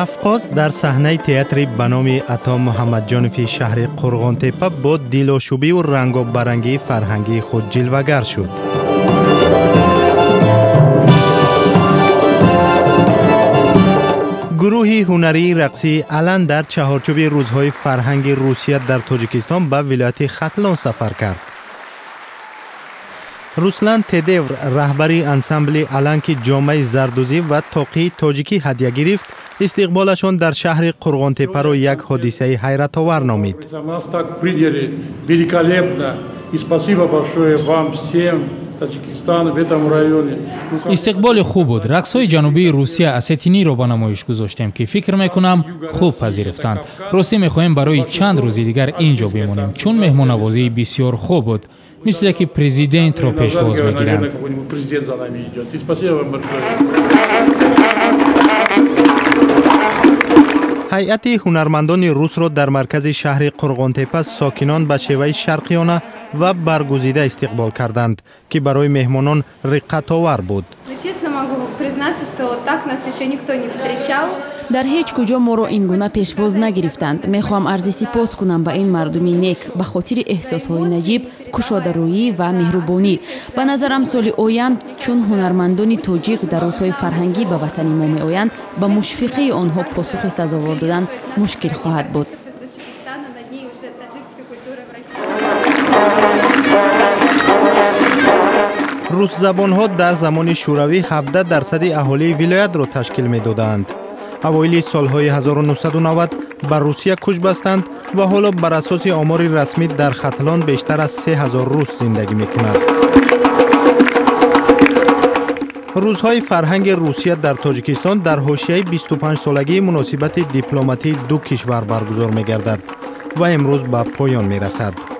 افغاز در صحنه تئاتر به نام عطا محمد جانفی شهر قرغان تپه با دیلاشوبی و رنگ و برنگی فرهنگی خود جلوه‌گر شد. گروه هنری رقصی الان در چهارچوب روزهای فرهنگ روسیه در تاجیکستان به ولایت ختلان سفر کرد. روسلان تدور رهبری انسمبل الان که جامعه زردوزی و تاقی تاجیکی هدیه گرفت، استقبالشان در شهر قرغان تپه را یک حادثه حیرت آور نامید. استقبال خوب بود. رقص‌های جنوبی روسیه اساتینی را با نمایش گذاشتیم که فکر میکنم خوب پذیرفتند. راستی میخواهیم برای چند روز دیگر اینجا بمانیم چون مهمان‌نوازی بسیار خوب بود. مثل که پرزیدنت را پیشواز میگیرند. هیئت هنرمندان روس را در مرکز شهر قرغان تپه ساکنان به شیوه شرقیانه و برگزیده استقبال کردند که برای مهمانان رقت آور بود. در هیچ کجا ما را این گونه پیشواز نگرفتند. میخوام عرض سپاس کنم به این مردمی نیک به خاطر احساسهای نجیب، کشاده‌رویی و مهربانی. به نظرم سال آیند چون هنرمندان تاجیک در روزهای فرهنگی به وطن ما میآیند، به مشفقه آنها پاسخ سزاوار دادن مشکل خواهد بود. روس زبان‌ها در زمان شوروی 17% اهالی ولایت را تشکیل می‌دادند. اوایل سالهای 1990 بر روسیه کوچ بستند و حالا بر اساس آمار رسمی در ختلان بیشتر از 3000 روس زندگی می‌کنند. روزهای فرهنگ روسیه در تاجیکستان در حاشیه 25 سالگی مناسبت دیپلماتی دو کشور برگزار می‌گردد و امروز به پایان می‌رسد.